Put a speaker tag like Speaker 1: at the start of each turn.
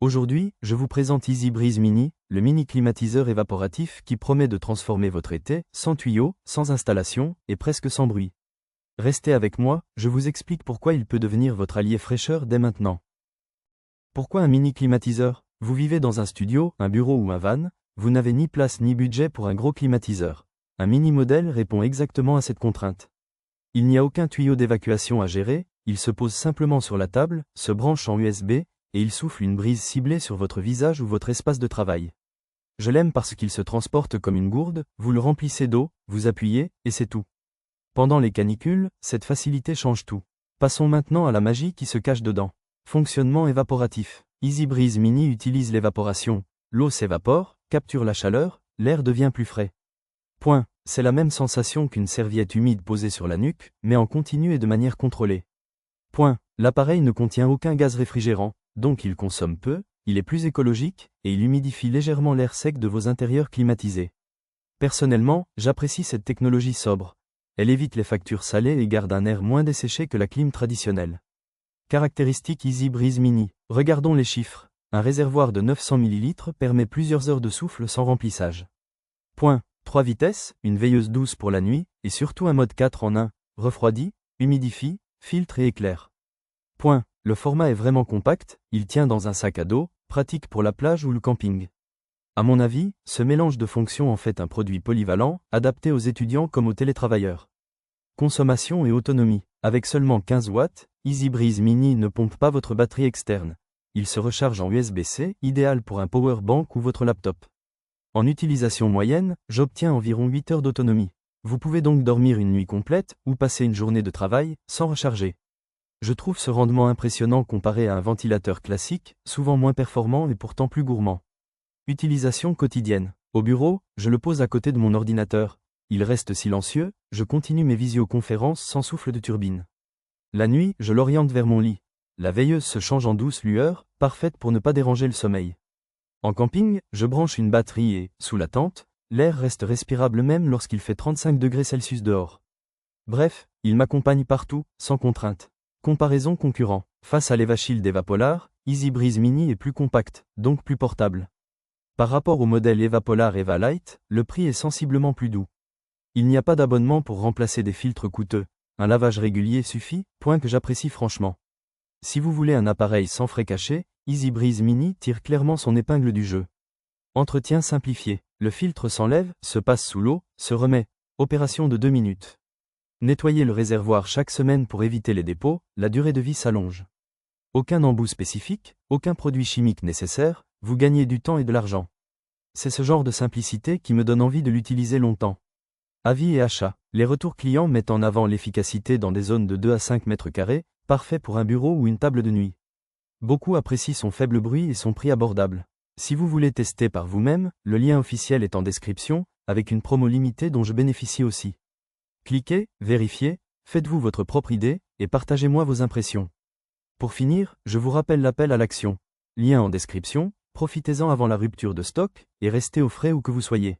Speaker 1: Aujourd'hui, je vous présente EasyBreeze Mini, le mini climatiseur évaporatif qui promet de transformer votre été, sans tuyau, sans installation, et presque sans bruit. Restez avec moi, je vous explique pourquoi il peut devenir votre allié fraîcheur dès maintenant. Pourquoi un mini climatiseur? Vous vivez dans un studio, un bureau ou un van, vous n'avez ni place ni budget pour un gros climatiseur. Un mini modèle répond exactement à cette contrainte. Il n'y a aucun tuyau d'évacuation à gérer, il se pose simplement sur la table, se branche en USB, et il souffle une brise ciblée sur votre visage ou votre espace de travail. Je l'aime parce qu'il se transporte comme une gourde, vous le remplissez d'eau, vous appuyez, et c'est tout. Pendant les canicules, cette facilité change tout. Passons maintenant à la magie qui se cache dedans. Fonctionnement évaporatif. EasyBreeze Mini utilise l'évaporation. L'eau s'évapore, capture la chaleur, l'air devient plus frais. Point. C'est la même sensation qu'une serviette humide posée sur la nuque, mais en continu et de manière contrôlée. Point. L'appareil ne contient aucun gaz réfrigérant, donc il consomme peu, il est plus écologique, et il humidifie légèrement l'air sec de vos intérieurs climatisés. Personnellement, j'apprécie cette technologie sobre. Elle évite les factures salées et garde un air moins desséché que la clim traditionnelle. Caractéristiques EasyBreeze Mini. Regardons les chiffres. Un réservoir de 900 ml permet plusieurs heures de souffle sans remplissage. Point. 3 vitesses, une veilleuse douce pour la nuit, et surtout un mode 4 en 1, refroidit, humidifie, filtre et éclaire. Point. Le format est vraiment compact, il tient dans un sac à dos, pratique pour la plage ou le camping. À mon avis, ce mélange de fonctions en fait un produit polyvalent, adapté aux étudiants comme aux télétravailleurs. Consommation et autonomie. Avec seulement 15 watts, EasyBreeze Mini ne pompe pas votre batterie externe. Il se recharge en USB-C, idéal pour un power bank ou votre laptop. En utilisation moyenne, j'obtiens environ 8 heures d'autonomie. Vous pouvez donc dormir une nuit complète, ou passer une journée de travail, sans recharger. Je trouve ce rendement impressionnant comparé à un ventilateur classique, souvent moins performant et pourtant plus gourmand. Utilisation quotidienne. Au bureau, je le pose à côté de mon ordinateur. Il reste silencieux, je continue mes visioconférences sans souffle de turbine. La nuit, je l'oriente vers mon lit. La veilleuse se change en douce lueur, parfaite pour ne pas déranger le sommeil. En camping, je branche une batterie et, sous la tente, l'air reste respirable même lorsqu'il fait 35 degrés Celsius dehors. Bref, il m'accompagne partout, sans contrainte. Comparaison concurrent. Face à l'EvaShield EvaPolar, EasyBreeze Mini est plus compact, donc plus portable. Par rapport au modèle EvaPolar EvaLite, le prix est sensiblement plus doux. Il n'y a pas d'abonnement pour remplacer des filtres coûteux. Un lavage régulier suffit, point que j'apprécie franchement. Si vous voulez un appareil sans frais cachés, EasyBreeze Mini tire clairement son épingle du jeu. Entretien simplifié. Le filtre s'enlève, se passe sous l'eau, se remet. Opération de 2 minutes. Nettoyez le réservoir chaque semaine pour éviter les dépôts, la durée de vie s'allonge. Aucun embout spécifique, aucun produit chimique nécessaire, vous gagnez du temps et de l'argent. C'est ce genre de simplicité qui me donne envie de l'utiliser longtemps. Avis et achats. Les retours clients mettent en avant l'efficacité dans des zones de 2 à 5 mètres carrés, parfait pour un bureau ou une table de nuit. Beaucoup apprécient son faible bruit et son prix abordable. Si vous voulez tester par vous-même, le lien officiel est en description, avec une promo limitée dont je bénéficie aussi. Cliquez, vérifiez, faites-vous votre propre idée, et partagez-moi vos impressions. Pour finir, je vous rappelle l'appel à l'action. Lien en description, profitez-en avant la rupture de stock, et restez au frais où que vous soyez.